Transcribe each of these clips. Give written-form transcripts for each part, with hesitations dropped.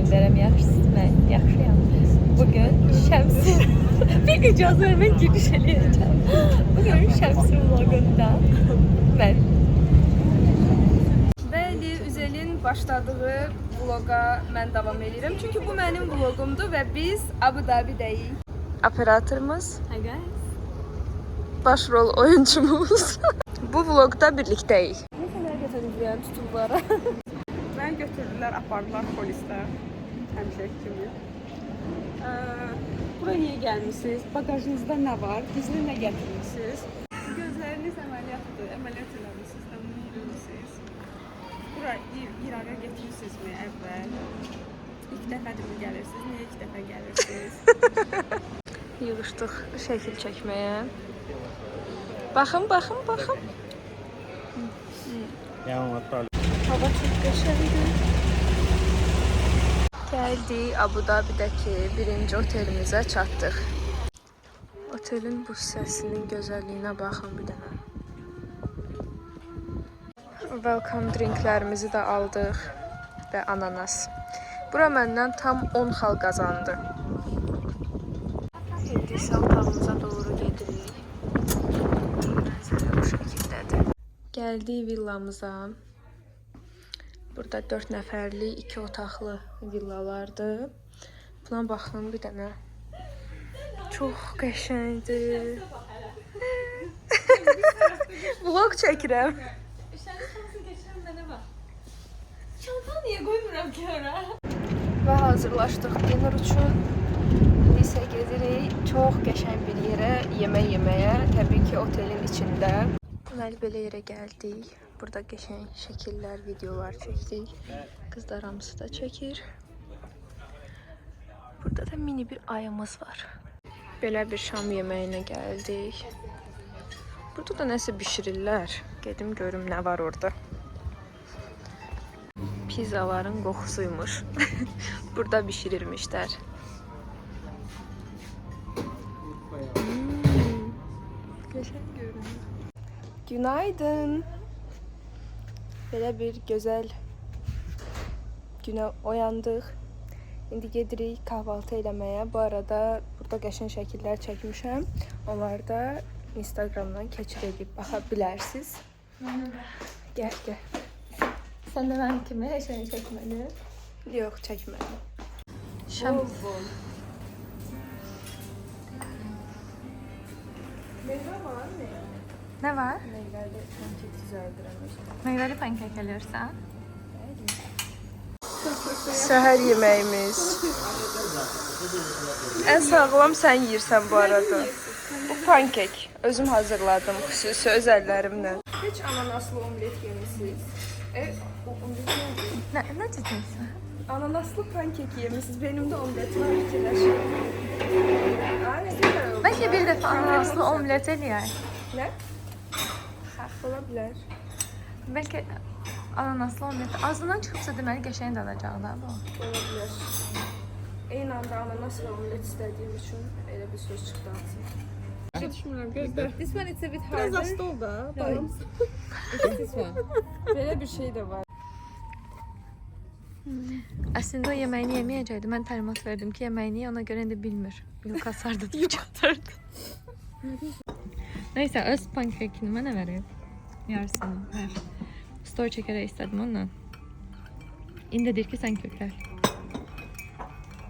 göndərəm. Yaxşısınız mən, yaxşıyam. Bugün Şəmsin bir icazə ver, mən giriş eləyəcəm. Bugün Şəmsin vlogunda mən. Bəli, Üzel'in başladığı vloga mən davam edirəm. Çünki bu mənim vlogumdur və biz Abu Dhabi'dəyik. Operatorumuz, başrol oyuncumuz. Bu vlogda birlikdəyik. Nə qədər götürülüyor tutublara? Mən götürdülər, apardılar polislər. Həmişə kimi. Buraya niyə gəlmişsiniz? Bagajınızda nə var? Bizlə nə gətirmişsiniz? Gözləriniz əməliyyatdır. Əməliyyat eləmişsiniz. Əməliyyat Buraya İraqa getirmişsinizmi əvvəl? İlk dəfədirmi gəlirsiniz? Niyə ilk dəfə gəlirsiniz? Yığışdıq şəkil çəkməyə. Baxın, baxın, baxın. Hava çok qəşəngdir. Gəldik Abu Dhabi'dəki birinci otelimizə çatdıq. Otelin bu hissəsinin gözəlliyinə baxın bir dənə. Welcome drinklərimizi də aldıq və ananas. Bura məndən tam 10 xal qazandı. İndi isə otağımıza doğru gedirik. Mənzərə bu şəkildədir. Gəldik villamıza. Burada 4 nəfərli, 2 otaqlı villalardır. Buna baxın bir dənə. Çox qəşəngdir. Vlog çəkirəm. Çantanı niyə qoymuram ki ora? Və hazırlaşdıq dinner üçün. İndi isə gedirik çox qəşəng bir yerə yemək yeməyə. Təbii ki, otelin içində. Deməli, belə yerə gəldik. Burada qəşəng şəkillər, videolar çəkdik. Qızlar hamısı da çəkir. Burada da mini bir ayımız var. Belə bir şam yeməyinə gəldik. Burada da nəsə bişirirlər. Gedim görüm nə var orada. Pizzaların qoxusuymuş. Burada bişirirmişlər. Qəşəng görünür. Günaydın. Belə bir gözəl günə oyandıq. İndi gedirik kahvaltı eləməyə. Bu arada burada qəşəng şəkillər çəkmişəm. Onları da Instagramdan keçid edib baxa bilərsiniz. Gəl, gəl. Sən də mənim kimi hər şeyi çəkməli? Yox, çəkməli. Şam. Meyvə var mı? Nə var? Meyvəli pankek düzəldirəm. Meyvəli pankek eləyirsən? Səhər yeməyimiz. Ən sağlam sən yeyirsən bu arada. Bu pankek. Özüm hazırladım xüsusi öz əllərimlə. Heç ananaslı omlet yemişsiniz? Omlet nədir? Nə deyirsən? Ananaslı pankek yemişsiniz. Benim də omlet var fikirləşim. Bəlkə bir dəfə ananaslı omlet eləyək. Nə? Ola bilər. Bəlkə ananaslı omlet azından çıxıbsa deməli qəşəng dadacaq da bu. Ola bilər. Eyni anda ananas və omlet istədiyim üçün elə bir söz çıxdı ağzıma. Düşmürəm, gözlə. This one it's a bit Biraz harder. hasta ol da. This one. Belə bir şey də var. Əslində o yeməyini yeməyəcəkdi. Mən təlimat verdim ki, yeməyini ona görə indi bilmir. Yulk atardı, yulk atardı. Neysə, öz pankekini mənə verib. Yarısını ver. Story çəkərək istədim ondan. İndi deyir ki, sən kökəl.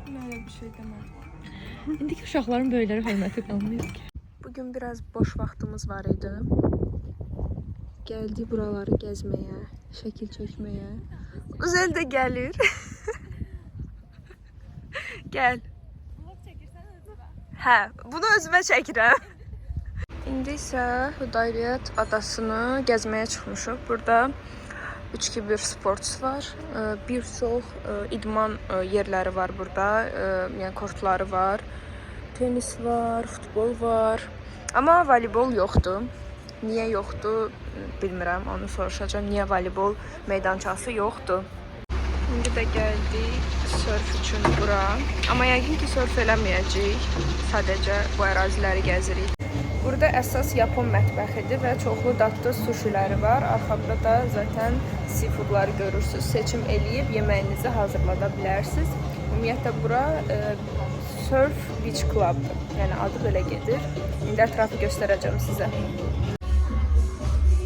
Belə bir şey demədim. İndiki uşaqların böyüklərə hörməti qalmayıb ki. Bugün biraz boş vaxtımız var idi. Gəldik buraları gəzməyə, şəkil çəkməyə. Üzel də gəlir. Gəl. Vlog çəkirsən özünə? Hə, bunu özümə çəkirəm. İndi isə Hüdayriyət adasını gəzməyə çıxmışıq. Burada 3-2-1 sports var. Bir çox idman yerləri var burada. Yəni kortları var. Tenis var, futbol var. Amma voleybol yoxdur. Niyə yoxdur bilmirəm. Onu soruşacağam. Niyə voleybol meydançası yoxdur? İndi də gəldik surf üçün bura. Amma yəqin ki surf eləməyəcəyik. Sadəcə bu əraziləri gəzirik. Burada əsas Yapon mətbəxidir və çoxlu dadlı sushiləri var. Arxada da zaten seafoodları görürsünüz. Seçim eləyib yeməyinizi hazırlada bilərsiniz. Ümumiyyətlə bura Surf Beach Club'dır. Yəni adı belə gedir. İndi ətrafı göstərəcəm sizə.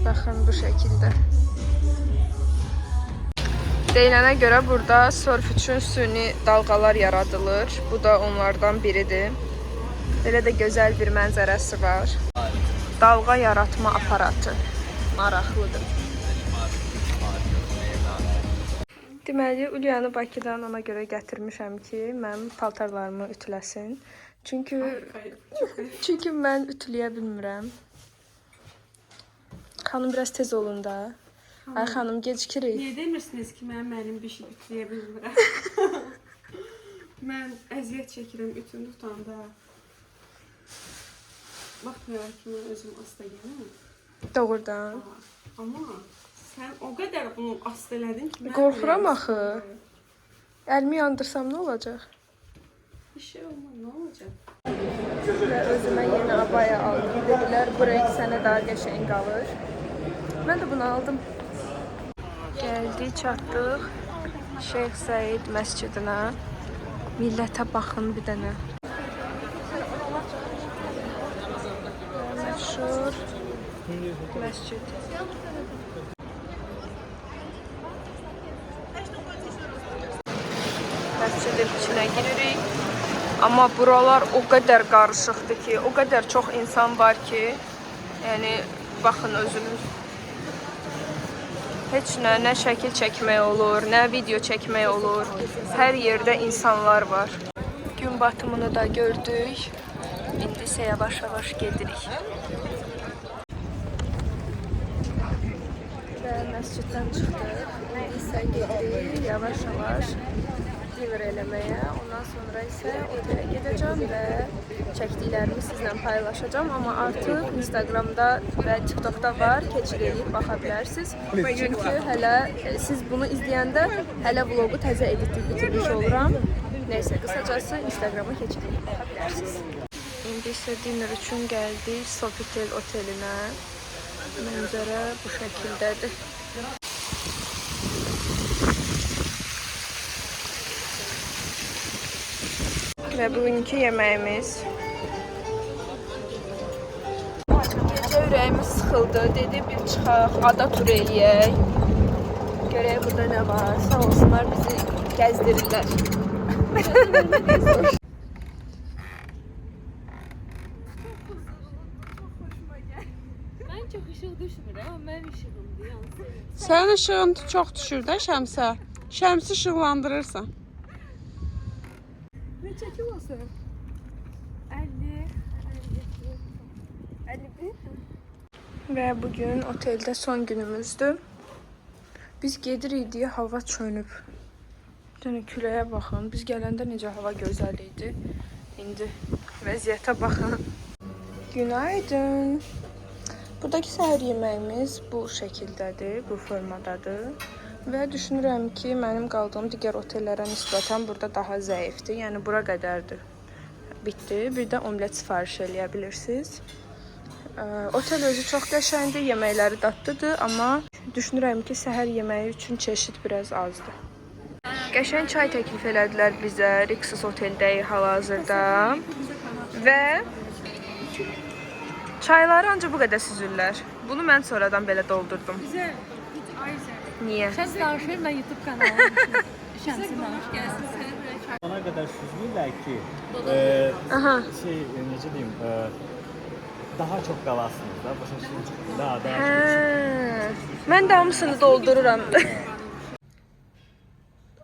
Baxın bu şəkildə. Deyilənə görə burada surf üçün süni dalğalar yaradılır. Bu da onlardan biridir. Belə də gözəl bir mənzərəsi var. Dalğa yaratma aparatı. Maraqlıdır. Deməli, Ulyanı Bakıdan ona görə gətirmişəm ki, mənim paltarlarımı ütüləsin. Çünki mən ütüləyə bilmirəm. Xanım, biraz tez olun da. Ay xanım, gecikirik. Niyə demirsiniz ki, mənim bir şey ütüləyə bilmirəm? Mən əziyyət çəkirəm ütünü tutanda. Baxmayaraq ki, mən özüm asta gələm. Doğrudan. Amma sən o qədər bunu asta elədin ki, Qorxuram axı. Əlimi yandırsam nə olacaq? Bir şey olmaz, nə olacaq? Və özümə yeni abaya aldım. Dedilər, bu renk sənə daha qəşəng qalır. Mən də bunu aldım. Gəldik, çatdıq Şeyx Səid məscidinə. Millətə baxın bir dənə. Məşhur məscid. Məscidin içinə giririk. Amma buralar o qədər qarışıqdır ki, o qədər çox insan var ki, yəni baxın özünüz. Heç nə şəkil çəkmək olur, nə video çəkmək olur. Hər yerdə insanlar var. Gün batımını da gördük. İndi isə yavaş-yavaş gedirik. Və məsciddən çıxdıq. İndi isə gedirik yavaş-yavaş divr eləməyə. Ondan sonra isə otelə gedəcəm və çəkdiklərimi sizlə paylaşacağam. Amma artıq Instagramda və TikTokda var. Keçid edib baxa bilərsiniz. Çünki hələ siz bunu izləyəndə hələ vlogu təzə editləyib bitirmiş oluram. Neysə, qısacası Instagrama keçid edib baxa bilərsiniz. İndi isə dinner üçün gəldik Sofitel otelinə. Mənzərə bu şəkildədir. Və bugünkü yeməyimiz. Gecə ürəyimiz sıxıldı. Dedi bir çıxaq, ada tur eləyək. Görək burada nə var. Sağ olsunlar bizi gəzdirirlər. Mən çox işıq düşmür, amma mənim işığımdır yansın. Sənin işığın çox düşür də şəmsə. Şəmsi işıqlandırırsan. Neçə kilosu? 50. 51. Və bugün oteldə son günümüzdür. Biz gedirik deyə hava çönüb. Bir dənə küləyə baxın. Biz gələndə necə hava gözəl idi. İndi vəziyyətə baxın. Günaydın. Buradakı səhər yeməyimiz bu şəkildədir, bu formadadır. Və düşünürəm ki, mənim qaldığım digər otellərə nisbətən burada daha zəifdir. Yəni, bura qədərdir. Bitdi. Bir də omlet sifariş eləyə bilirsiniz. Otel özü çox qəşəngdir, yeməkləri dadlıdır. Amma düşünürəm ki, səhər yeməyi üçün çeşid biraz azdır. Qəşəng çay təklif elədilər bizə. Rixos oteldəyik hal-hazırda. Və çayları ancaq bu qədər süzürlər. Bunu mən sonradan belə doldurdum. Güzel. Ayşe. Niyə? Şəms danışır, mən YouTube kanalım. Şəmsin danış, gəlsin. Ona qədər süzülürlər ki, Aha. necə deyim, daha çox qalasınız da, başa düşürsünüz. Daha Hə. Mən də hamısını doldururam.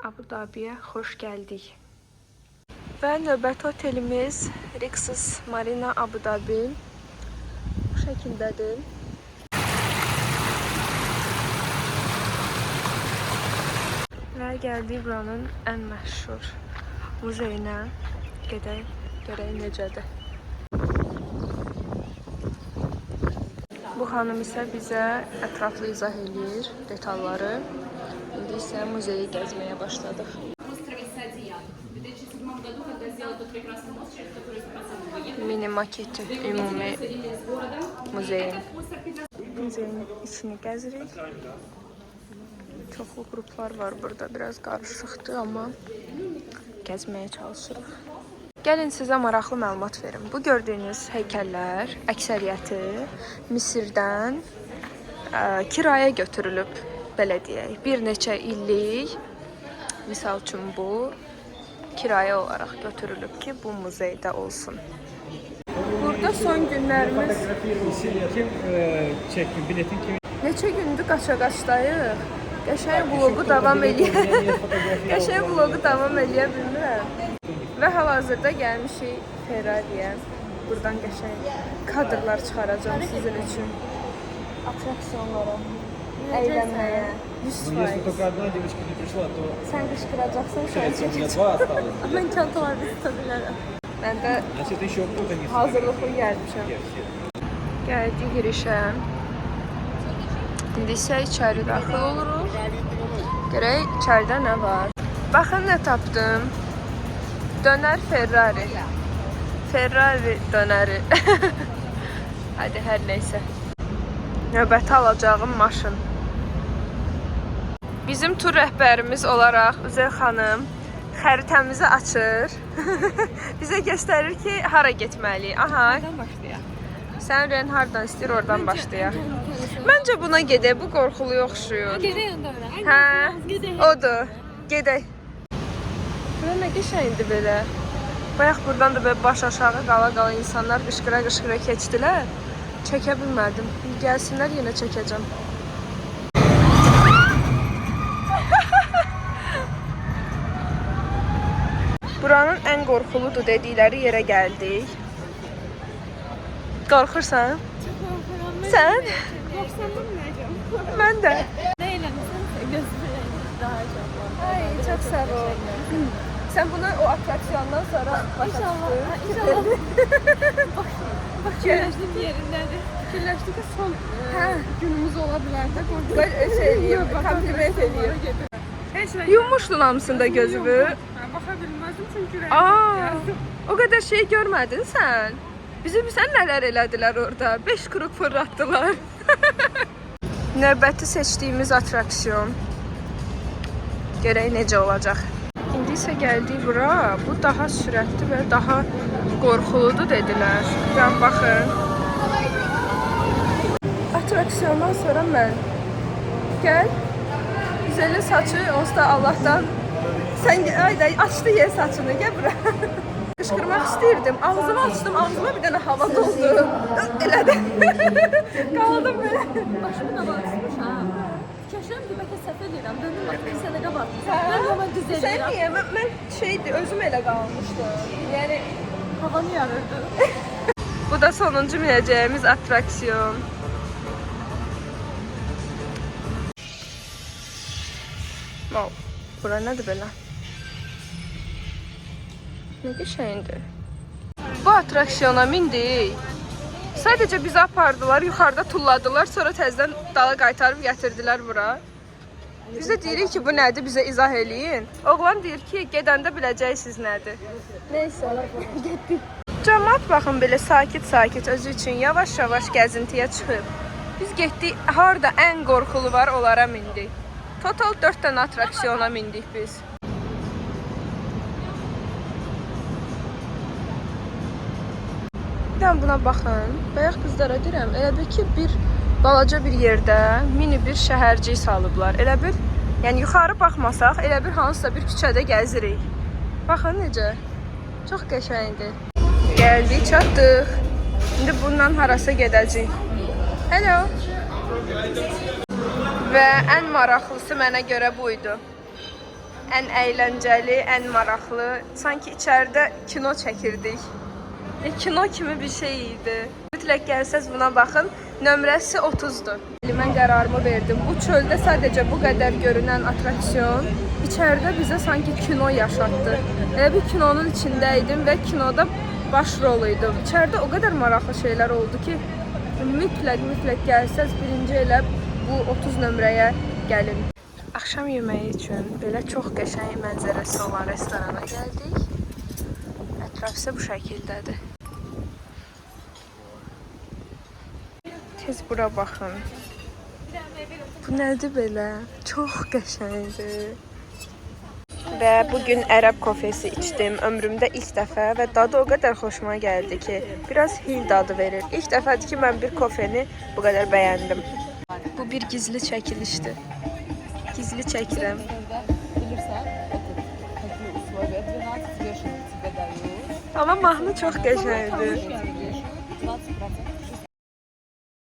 Abu Dhabiyə xoş gəldik. Və növbəti otelimiz Rixos Marina Abu Dhabi. Bu şəkildədir. Və gəldik buranın ən məşhur muzeyinə. Gedək, görək necədir. Bu xanım isə bizə ətraflı izah eləyir detalları. İndi isə muzeyi gəzməyə başladıq. mini maketi ümumi muzeyin. Muzeyin içini gəzirik. Çoxlu qruplar var burada. Biraz qarışıqdır, amma gəzməyə çalışırıq. Gəlin sizə maraqlı məlumat verim. Bu gördüyünüz heykəllər əksəriyyəti Misirdən kiraya götürülüb, belə deyək. Bir neçə illik, misal üçün bu, kiraya olaraq götürülüb ki, bu muzeydə olsun. Burada son günlərimiz... Neçə gündür qaça-qaçdayıq. Qəşəng vlogu davam eləyə bilmirəm. Və hal-hazırda gəlmişik Ferrari'yə. Buradan qəşəng kadrlar çıxaracağım sizin üçün. Atraksiyonlara, əylənməyə, 100%. Sən qışqıracaqsan, şöyle çəkəcəm. Mən çantalarda tuta bilərəm. Mən də hazırlıqlı gəlmişəm. Gəldik girişə. İndi isə içəri daxil oluruq. Görək içəridə nə var. Baxın nə tapdım. Dönər Ferrari. Ferrari dönəri. Hadi hər neysə. Növbəti alacağım maşın. Bizim tur rəhbərimiz olaraq Üzeyir xanım xəritəmizi açır. Bizə göstərir ki, hara getməliyik. Aha. Nereden başlayaq? Sən Ren hardan istəyir, oradan başlayaq. Məncə buna gedək, bu qorxuluya oxşuyur. Gedək onda ora. Hə, odur. Gedək. Bura nə qəşəngdir belə. Bayaq buradan da belə baş aşağı qala-qala insanlar qışqıra-qışqıra keçdilər. Çəkə bilmədim. Gəlsinlər, yenə çəkəcəm. Buranın ən qorxuludur dedikləri yerə gəldik. Qorxursan? Sən? Korksam bilməyəcəm. Mən də. Ne eğlenirsen gözüme daha çok. Ay, çok sağ ol. Sen bunu o atraksiyondan sonra İnşallah. Bak fikirləşdim yerindedir. Fikirləşdik ki son günümüz ola bilər də. Böyle şey diyeyim, kompliment edeyim. Heç nə Yummuşdun hamısında gözümü. Mən baxa bilməzdim çünki Aa, o kadar şey görmedin sen. Bizim sen neler elədilər orada? 5 kuruk fırlattılar. Növbəti seçdiyimiz atraksiyon. Görək necə olacaq. İndi isə gəldik bura. Bu daha sürətli və daha qorxuludur dedilər. Şuradan baxın. Atraksiyondan sonra mən. Gəl. Güzəlin saçı onsuz da Allahdan. Sən ayda açdı yer saçını. Gəl bura. Qışqırmaq istəyirdim. Ağzımı açdım. Ağzıma bir dənə hava doldu. Elədim. Qaldım belə. Başımı da bağışmış ha. Fikirləşirəm ki, bəlkə səhv edirəm. Döndüm baxdım ki, sənə qabartmış. Mən normal düz Sən edirəm. niyə? Mən şeydi, özüm elə qalmışdım. Yəni Havanı yarırdı. bu da sonuncu minəcəyimiz atraksiyon. Wow, bura nədir belə? Nə qəşəngdir. Bu atraksiyona mindik. Sadəcə bizi apardılar, yuxarıda tulladılar, sonra təzədən dala qaytarıb gətirdilər bura. Biz də deyirik ki, bu nədir, bizə izah eləyin. Oğlan deyir ki, gedəndə biləcəksiniz nədir. Neysə, getdik. Cəmaət baxın belə sakit-sakit özü üçün yavaş-yavaş gəzintiyə çıxıb. Biz getdik, harda ən qorxulu var, onlara mindik. Total 4 dənə atraksiyona mindik biz. Bir dənə buna baxın. Bayaq qızlara deyirəm, elə bil ki, bir balaca bir yerdə mini bir şəhərcik salıblar. Elə bil, yəni yuxarı baxmasaq, elə bir hansısa bir küçədə gəzirik. Baxın necə. Çox qəşəngdir. Gəldik, çatdıq. İndi bundan harasa gedəcəyik. Hello. Və ən maraqlısı mənə görə buydu. Ən əyləncəli, ən maraqlı. Sanki içəridə kino çəkirdik. Kino kimi bir şey idi. Mütləq gəlsəz buna baxın. Nömrəsi 30-dur. Mən qərarımı verdim. Bu çöldə sadəcə bu qədər görünən atraksiyon içəridə bizə sanki kino yaşatdı. Elə bir kinonun içində idim və kinoda baş rol idim. İçəridə o qədər maraqlı şeylər oldu ki, mütləq gəlsəz birinci elə bu 30 nömrəyə gəlin. Axşam yeməyi üçün belə çox qəşəng mənzərəsi olan restorana gəldik. Ətraf isə bu şəkildədir. Siz bura baxın. Bu nədir belə? Çox qəşəngdir. Və bugün ərəb kofesi içdim. Ömrümdə ilk dəfə və dadı o qədər xoşuma gəldi ki, biraz hil dadı verir. İlk dəfədir ki, mən bir kofeni bu qədər bəyəndim. Bu bir gizli çəkilişdir. Gizli çəkirəm. Amma mahnı çox qəşəngdir.